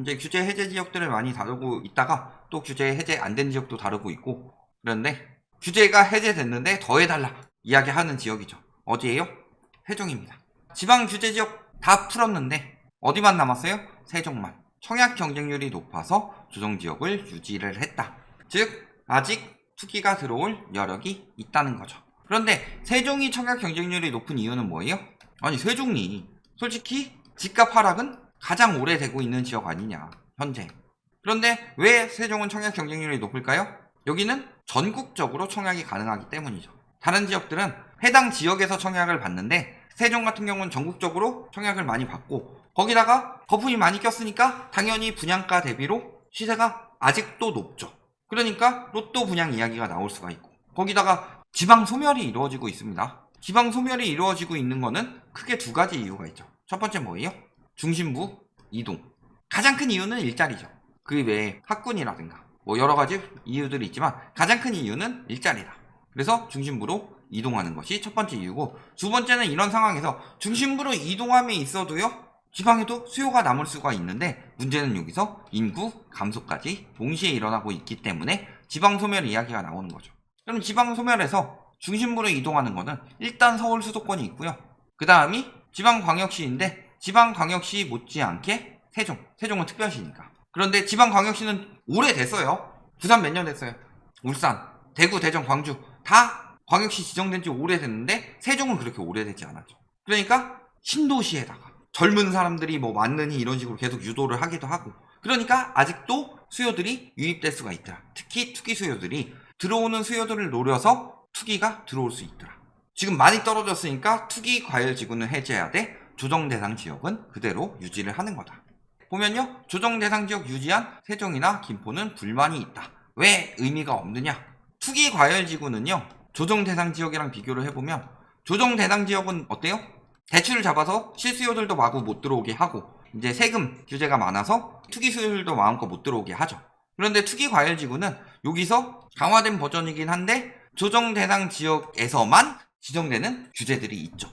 이제 규제 해제 지역들을 많이 다루고 있다가 또 규제 해제 안 된 지역도 다루고 있고, 그런데 규제가 해제됐는데 더 해달라 이야기하는 지역이죠. 어디예요? 세종입니다. 지방 규제 지역 다 풀었는데 어디만 남았어요? 세종만. 청약 경쟁률이 높아서 조정지역을 유지를 했다. 즉 아직 투기가 들어올 여력이 있다는 거죠. 그런데 세종이 청약 경쟁률이 높은 이유는 뭐예요? 아니, 세종이 솔직히 집값 하락은 가장 오래되고 있는 지역 아니냐, 현재. 그런데 왜 세종은 청약 경쟁률이 높을까요? 여기는 전국적으로 청약이 가능하기 때문이죠. 다른 지역들은 해당 지역에서 청약을 받는데 세종 같은 경우는 전국적으로 청약을 많이 받고, 거기다가 거품이 많이 꼈으니까 당연히 분양가 대비로 시세가 아직도 높죠. 그러니까 로또 분양 이야기가 나올 수가 있고, 거기다가 지방 소멸이 이루어지고 있습니다. 지방 소멸이 이루어지고 있는 거는 크게 두 가지 이유가 있죠. 첫 번째 뭐예요? 중심부 이동. 가장 큰 이유는 일자리죠. 그 외에 학군이라든가 뭐 여러 가지 이유들이 있지만 가장 큰 이유는 일자리다. 그래서 중심부로 이동하는 것이 첫 번째 이유고, 두 번째는 이런 상황에서 중심부로 이동함에 있어도요, 지방에도 수요가 남을 수가 있는데, 문제는 여기서 인구 감소까지 동시에 일어나고 있기 때문에 지방 소멸 이야기가 나오는 거죠. 그럼 지방 소멸에서 중심부로 이동하는 거는 일단 서울 수도권이 있고요. 그 다음이 지방광역시인데, 지방광역시 못지않게 세종은 특별시니까. 그런데 지방광역시는 오래됐어요. 부산 몇 년 됐어요. 울산, 대구, 대전, 광주 다 광역시 지정된 지 오래됐는데 세종은 그렇게 오래되지 않았죠. 그러니까 신도시에다가 젊은 사람들이 뭐 많느니 이런 식으로 계속 유도를 하기도 하고, 그러니까 아직도 수요들이 유입될 수가 있더라. 특히 투기 수요들이 들어오는 수요들을 노려서 투기가 들어올 수 있더라. 지금 많이 떨어졌으니까 투기 과열 지구는 해제해야 돼. 조정 대상 지역은 그대로 유지를 하는 거다. 보면요, 조정 대상 지역 유지한 세종이나 김포는 불만이 있다. 왜 의미가 없느냐? 투기 과열 지구는요, 조정 대상 지역이랑 비교를 해보면 조정 대상 지역은 어때요? 대출을 잡아서 실수요들도 마구 못 들어오게 하고, 이제 세금 규제가 많아서 투기 수요들도 마음껏 못 들어오게 하죠. 그런데 투기 과열 지구는 여기서 강화된 버전이긴 한데 조정 대상 지역에서만 지정되는 규제들이 있죠.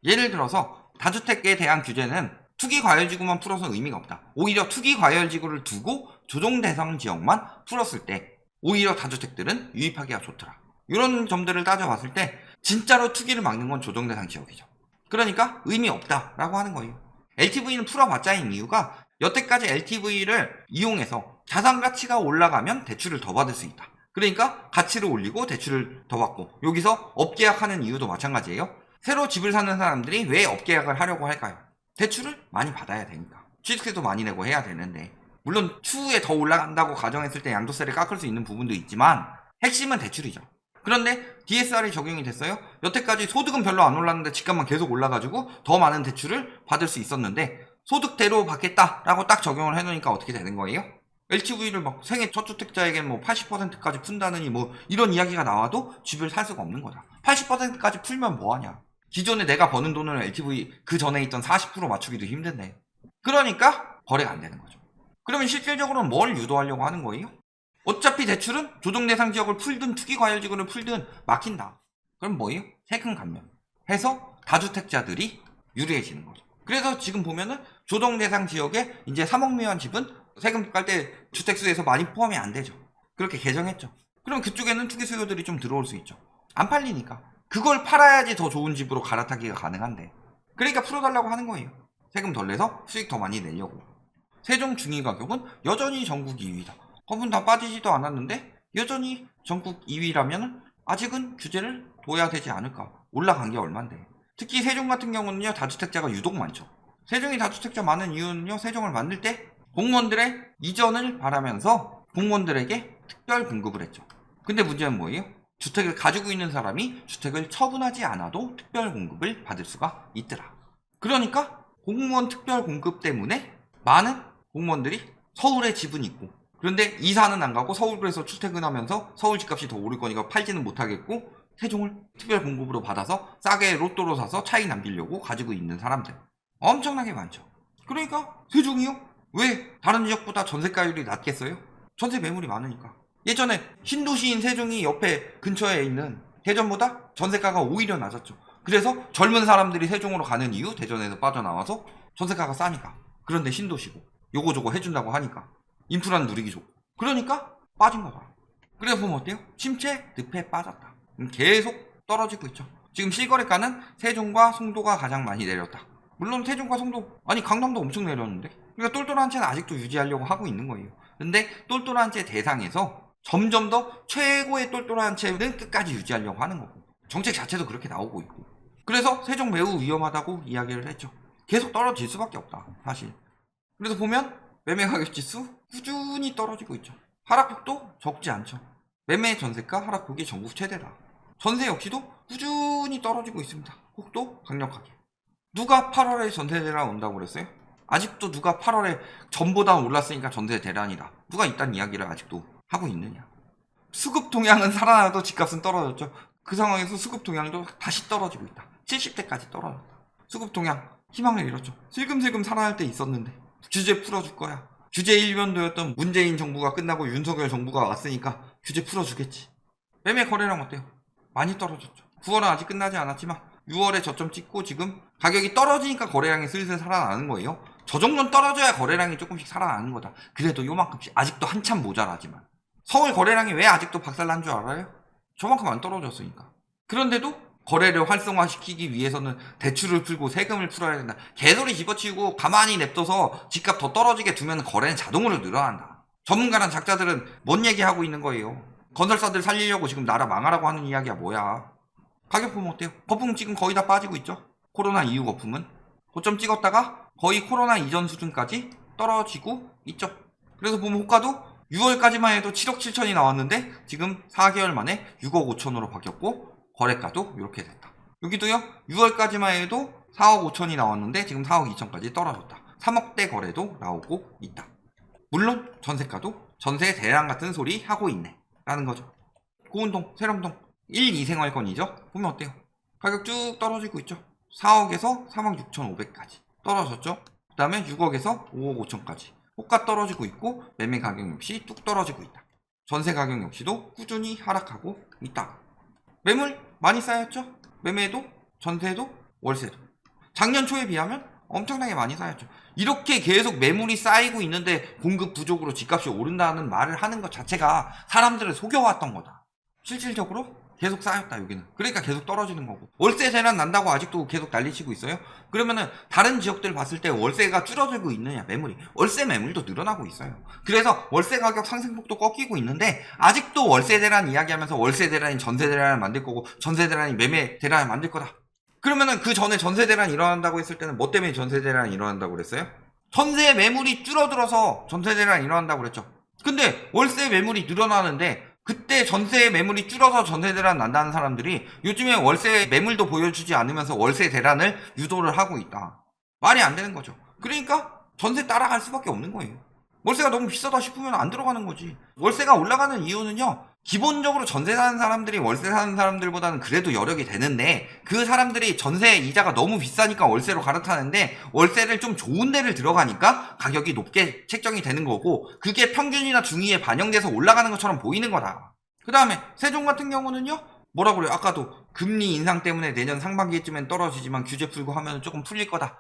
예를 들어서 다주택에 대한 규제는 투기 과열 지구만 풀어서 의미가 없다. 오히려 투기 과열 지구를 두고 조정 대상 지역만 풀었을 때 오히려 다주택들은 유입하기가 좋더라. 이런 점들을 따져봤을 때 진짜로 투기를 막는 건 조정 대상 지역이죠. 그러니까 의미 없다라고 하는 거예요. LTV는 풀어봤자인 이유가 여태까지 LTV를 이용해서 자산 가치가 올라가면 대출을 더 받을 수 있다. 그러니까 가치를 올리고 대출을 더 받고, 여기서 업계약하는 이유도 마찬가지예요. 새로 집을 사는 사람들이 왜 업계약을 하려고 할까요? 대출을 많이 받아야 되니까. 취득세도 많이 내고 해야 되는데, 물론 추후에 더 올라간다고 가정했을 때 양도세를 깎을 수 있는 부분도 있지만 핵심은 대출이죠. 그런데 DSR이 적용이 됐어요. 여태까지 소득은 별로 안 올랐는데 집값만 계속 올라가지고 더 많은 대출을 받을 수 있었는데, 소득대로 받겠다라고 딱 적용을 해놓으니까 어떻게 되는 거예요? LTV를 막 생애 첫 주택자에게는 뭐 80%까지 푼다느니 뭐 이런 이야기가 나와도 집을 살 수가 없는 거다. 80%까지 풀면 뭐하냐? 기존에 내가 버는 돈을 LTV 그 전에 있던 40% 맞추기도 힘든데. 그러니까 거래가 안 되는 거죠. 그러면 실질적으로는 뭘 유도하려고 하는 거예요? 어차피 대출은 조정 대상 지역을 풀든 투기 과열 지구를 풀든 막힌다. 그럼 뭐예요? 세금 감면 해서 다주택자들이 유리해지는 거죠. 그래서 지금 보면은 조정 대상 지역에 이제 3억 미만 집은 세금 깔 때 주택수에서 많이 포함이 안 되죠. 그렇게 개정했죠. 그럼 그쪽에는 투기 수요들이 좀 들어올 수 있죠. 안 팔리니까. 그걸 팔아야지 더 좋은 집으로 갈아타기가 가능한데. 그러니까 풀어달라고 하는 거예요. 세금 덜 내서 수익 더 많이 내려고. 세종 중위 가격은 여전히 전국 2위다. 거분 다 빠지지도 않았는데 여전히 전국 2위라면 아직은 규제를 둬야 되지 않을까. 올라간 게 얼만데. 특히 세종 같은 경우는요, 다주택자가 유독 많죠. 세종이 다주택자 많은 이유는요, 세종을 만들 때 공무원들의 이전을 바라면서 공무원들에게 특별 공급을 했죠. 근데 문제는 뭐예요? 주택을 가지고 있는 사람이 주택을 처분하지 않아도 특별 공급을 받을 수가 있더라. 그러니까 공무원 특별 공급 때문에 많은 공무원들이 서울에 집은 있고, 그런데 이사는 안 가고 서울에서 출퇴근하면서 서울 집값이 더 오를 거니까 팔지는 못하겠고, 세종을 특별 공급으로 받아서 싸게 로또로 사서 차익 남기려고 가지고 있는 사람들 엄청나게 많죠. 그러니까 세종이요? 왜 다른 지역보다 전세가율이 낮겠어요? 전세 매물이 많으니까. 예전에 신도시인 세종이 옆에 근처에 있는 대전보다 전세가가 오히려 낮았죠. 그래서 젊은 사람들이 세종으로 가는 이유, 대전에서 빠져나와서 전세가가 싸니까. 그런데 신도시고 요거 저거 해준다고 하니까. 인프라는 누리기 좋고. 그러니까 빠진 거다. 그래서 보면 어때요? 침체, 늪에 빠졌다. 계속 떨어지고 있죠. 지금 실거래가는 세종과 송도가 가장 많이 내렸다. 물론 세종과 송도, 아니 강남도 엄청 내렸는데. 그러니까 똘똘한 채는 아직도 유지하려고 하고 있는 거예요. 근데 똘똘한 채 대상에서 점점 더 최고의 똘똘한 채는 끝까지 유지하려고 하는 거고. 정책 자체도 그렇게 나오고 있고. 그래서 세종 매우 위험하다고 이야기를 했죠. 계속 떨어질 수밖에 없다, 사실. 그래서 보면 매매 가격 지수 꾸준히 떨어지고 있죠. 하락폭도 적지 않죠. 매매 전세가 하락폭이 전국 최대다. 전세 역시도 꾸준히 떨어지고 있습니다. 폭도 강력하게. 누가 8월에 전세 대란 온다고 그랬어요? 아직도 누가 8월에 전보다 올랐으니까 전세 대란이다. 누가 이딴 이야기를 아직도 하고 있느냐. 수급 동향은 살아나도 집값은 떨어졌죠. 그 상황에서 수급 동향도 다시 떨어지고 있다. 70대까지 떨어졌다. 수급 동향 희망을 잃었죠. 슬금슬금 살아날 때 있었는데 규제 풀어줄 거야. 규제 일변도였던 문재인 정부가 끝나고 윤석열 정부가 왔으니까 규제 풀어주겠지. 매매 거래량 어때요? 많이 떨어졌죠. 9월은 아직 끝나지 않았지만 6월에 저점 찍고 지금 가격이 떨어지니까 거래량이 슬슬 살아나는 거예요. 저 정도는 떨어져야 거래량이 조금씩 살아나는 거다. 그래도 요만큼씩 아직도 한참 모자라지만 서울 거래량이 왜 아직도 박살난 줄 알아요? 저만큼 안 떨어졌으니까. 그런데도 거래를 활성화시키기 위해서는 대출을 풀고 세금을 풀어야 된다. 개소리 집어치우고 가만히 냅둬서 집값 더 떨어지게 두면 거래는 자동으로 늘어난다. 전문가란 작자들은 뭔 얘기하고 있는 거예요. 건설사들 살리려고 지금 나라 망하라고 하는 이야기야 뭐야. 가격 보면 어때요? 거품 지금 거의 다 빠지고 있죠. 코로나 이후 거품은 고점 찍었다가 거의 코로나 이전 수준까지 떨어지고 있죠. 그래서 보면 호가도 6월까지만 해도 7억 7천이 나왔는데 지금 4개월 만에 6억 5천으로 바뀌었고 거래가도 이렇게 됐다. 여기도요 6월까지만 해도 4억 5천이 나왔는데 지금 4억 2천까지 떨어졌다. 3억대 거래도 나오고 있다. 물론 전세가도 전세 대란 같은 소리 하고 있네 라는 거죠. 고운동, 세령동 1, 2생활권이죠. 보면 어때요? 가격 쭉 떨어지고 있죠. 4억에서 3억 6천5백까지 떨어졌죠. 그 다음에 6억에서 5억 5천까지 호가 떨어지고 있고 매매 가격 역시 뚝 떨어지고 있다. 전세 가격 역시도 꾸준히 하락하고 있다. 매물 많이 쌓였죠. 매매도 전세도 월세도 작년 초에 비하면 엄청나게 많이 쌓였죠. 이렇게 계속 매물이 쌓이고 있는데 공급 부족으로 집값이 오른다는 말을 하는 것 자체가 사람들을 속여왔던 거다. 실질적으로 계속 쌓였다 여기는. 그러니까 계속 떨어지는 거고. 월세 대란 난다고 아직도 계속 난리치고 있어요. 그러면은 다른 지역들 봤을 때 월세가 줄어들고 있느냐 매물이. 월세 매물도 늘어나고 있어요. 그래서 월세 가격 상승폭도 꺾이고 있는데 아직도 월세 대란 이야기하면서 월세 대란이 전세 대란을 만들 거고 전세 대란이 매매 대란을 만들 거다. 그러면은 그 전에 전세 대란이 일어난다고 했을 때는 뭐 때문에 전세 대란이 일어난다고 그랬어요? 전세 매물이 줄어들어서 전세 대란이 일어난다고 그랬죠. 근데 월세 매물이 늘어나는데 그때 전세 매물이 줄어서 전세 대란 난다는 사람들이 요즘에 월세 매물도 보여주지 않으면서 월세 대란을 유도를 하고 있다. 말이 안 되는 거죠. 그러니까 전세 따라갈 수밖에 없는 거예요. 월세가 너무 비싸다 싶으면 안 들어가는 거지. 월세가 올라가는 이유는요. 기본적으로 전세 사는 사람들이 월세 사는 사람들보다는 그래도 여력이 되는데 그 사람들이 전세 이자가 너무 비싸니까 월세로 갈아타는데 월세를 좀 좋은 데를 들어가니까 가격이 높게 책정이 되는 거고 그게 평균이나 중위에 반영돼서 올라가는 것처럼 보이는 거다. 그 다음에 세종 같은 경우는요. 뭐라고 그래요? 아까도 금리 인상 때문에 내년 상반기쯤엔 떨어지지만 규제 풀고 하면 조금 풀릴 거다.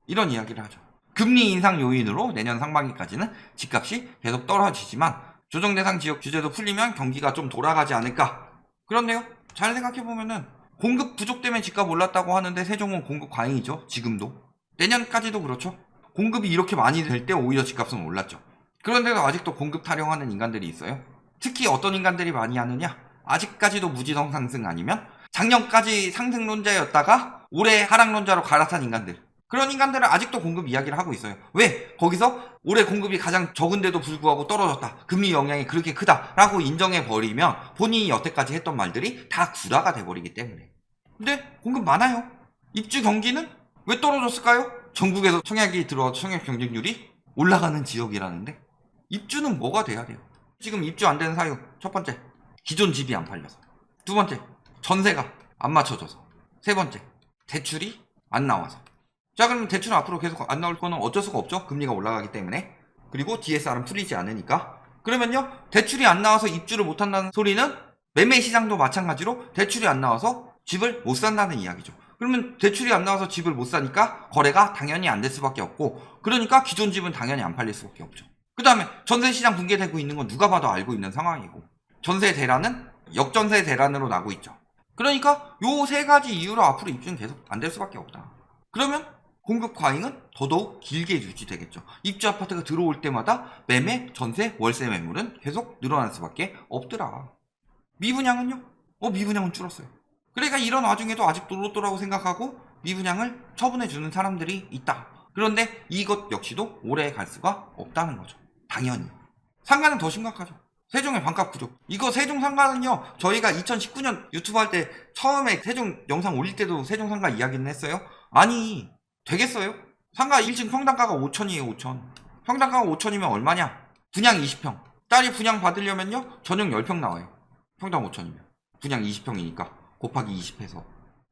이런 이야기를 하죠. 금리 인상 요인으로 내년 상반기까지는 집값이 계속 떨어지지만 조정 대상 지역 규제도 풀리면 경기가 좀 돌아가지 않을까. 그런데요. 잘 생각해보면은 공급 부족 때문에 집값 올랐다고 하는데 세종은 공급 과잉이죠. 지금도. 내년까지도 그렇죠. 공급이 이렇게 많이 될 때 오히려 집값은 올랐죠. 그런데도 아직도 공급 타령하는 인간들이 있어요. 특히 어떤 인간들이 많이 하느냐. 아직까지도 무지성 상승 아니면 작년까지 상승론자였다가 올해 하락론자로 갈아탄 인간들. 그런 인간들은 아직도 공급 이야기를 하고 있어요. 왜? 거기서 올해 공급이 가장 적은데도 불구하고 떨어졌다. 금리 영향이 그렇게 크다라고 인정해버리면 본인이 여태까지 했던 말들이 다 구라가 돼버리기 때문에. 근데 공급 많아요. 입주 경기는 왜 떨어졌을까요? 전국에서 청약이 들어와서 청약 경쟁률이 올라가는 지역이라는데 입주는 뭐가 돼야 돼요? 지금 입주 안 되는 사유 첫 번째, 기존 집이 안 팔려서. 두 번째, 전세가 안 맞춰져서. 세 번째, 대출이 안 나와서. 자, 그럼 대출은 앞으로 계속 안 나올 거는 어쩔 수가 없죠. 금리가 올라가기 때문에. 그리고 DSR은 풀리지 않으니까. 그러면요. 대출이 안 나와서 입주를 못 한다는 소리는 매매 시장도 마찬가지로 대출이 안 나와서 집을 못 산다는 이야기죠. 그러면 대출이 안 나와서 집을 못 사니까 거래가 당연히 안 될 수밖에 없고, 그러니까 기존 집은 당연히 안 팔릴 수밖에 없죠. 그 다음에 전세시장 붕괴되고 있는 건 누가 봐도 알고 있는 상황이고, 전세 대란은 역전세 대란으로 나고 있죠. 그러니까 요 세 가지 이유로 앞으로 입주는 계속 안 될 수밖에 없다. 그러면 공급 과잉은 더더욱 길게 유지되겠죠. 입주 아파트가 들어올 때마다 매매, 전세, 월세 매물은 계속 늘어날 수밖에 없더라. 미분양은요? 미분양은 줄었어요. 그러니까 이런 와중에도 아직도 로또라고 생각하고 미분양을 처분해주는 사람들이 있다. 그런데 이것 역시도 오래 갈 수가 없다는 거죠. 당연히. 상가는 더 심각하죠. 세종의 반값 부족. 이거 세종 상가는요, 저희가 2019년 유튜브 할 때 처음에 세종 영상 올릴 때도 세종 상가 이야기는 했어요. 아니, 되겠어요? 상가 1층 평당가가 5천이에요, 5천. 평당가가 5천이면 얼마냐? 분양 20평. 딸이 분양 받으려면요, 전용 10평 나와요. 평당 5천이면. 분양 20평이니까. 곱하기 20 해서.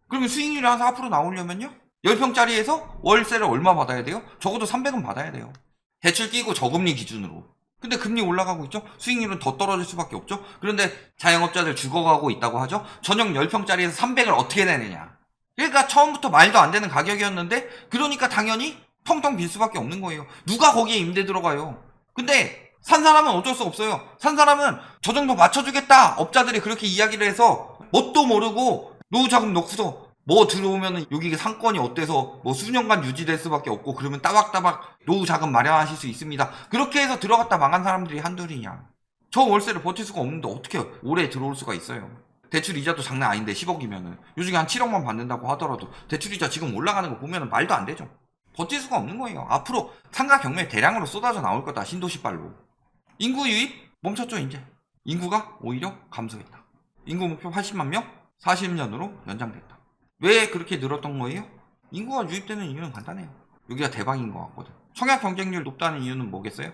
그러면 수익률이 한 4% 나오려면요, 10평짜리에서 월세를 얼마 받아야 돼요? 적어도 300은 받아야 돼요. 대출 끼고 저금리 기준으로. 근데 금리 올라가고 있죠? 수익률은 더 떨어질 수밖에 없죠? 그런데 자영업자들 죽어가고 있다고 하죠? 전용 10평짜리에서 300을 어떻게 내느냐? 그러니까 처음부터 말도 안 되는 가격이었는데, 그러니까 당연히 텅텅 빌 수밖에 없는 거예요. 누가 거기에 임대 들어가요? 근데 산 사람은 어쩔 수 없어요. 산 사람은 저 정도 맞춰주겠다. 업자들이 그렇게 이야기를 해서 뭣도 모르고 노후자금 넣고서 뭐 들어오면은 여기 상권이 어때서 뭐 수년간 유지될 수밖에 없고, 그러면 따박따박 노후자금 마련하실 수 있습니다. 그렇게 해서 들어갔다 망한 사람들이 한둘이냐. 저 월세를 버틸 수가 없는데 어떻게 오래 들어올 수가 있어요. 대출 이자도 장난 아닌데 10억이면은 요즘에 한 7억만 받는다고 하더라도 대출 이자 지금 올라가는 거 보면은 말도 안 되죠. 버틸 수가 없는 거예요. 앞으로 상가 경매 대량으로 쏟아져 나올 거다. 신도시발로. 인구 유입 멈췄죠. 이제 인구가 오히려 감소했다. 인구 목표 80만 명 40년으로 연장됐다. 왜 그렇게 늘었던 거예요? 인구가 유입되는 이유는 간단해요. 여기가 대박인 것 같거든. 청약 경쟁률 높다는 이유는 뭐겠어요?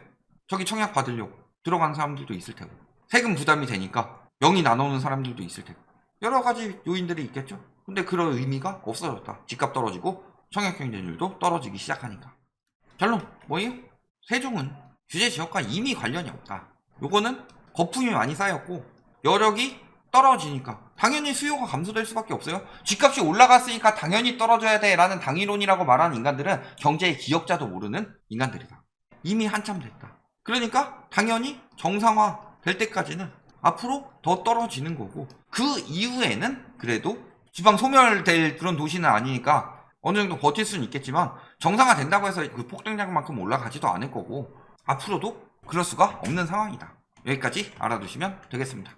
저기 청약 받으려고 들어가는 사람들도 있을 테고, 세금 부담이 되니까 명의 나누는 사람들도 있을 테고, 여러 가지 요인들이 있겠죠. 근데 그런 의미가 없어졌다. 집값 떨어지고 청약 경쟁률도 떨어지기 시작하니까. 결론 뭐예요? 세종은 규제 지역과 이미 관련이 없다. 요거는 거품이 많이 쌓였고 여력이 떨어지니까 당연히 수요가 감소될 수밖에 없어요. 집값이 올라갔으니까 당연히 떨어져야 돼 라는 당위론이라고 말하는 인간들은 경제의 기역자도 모르는 인간들이다. 이미 한참 됐다. 그러니까 당연히 정상화 될 때까지는 앞으로 더 떨어지는 거고, 그 이후에는 그래도 지방 소멸될 그런 도시는 아니니까 어느 정도 버틸 수는 있겠지만, 정상화 된다고 해서 그 폭등량만큼 올라가지도 않을 거고 앞으로도 그럴 수가 없는 상황이다. 여기까지 알아두시면 되겠습니다.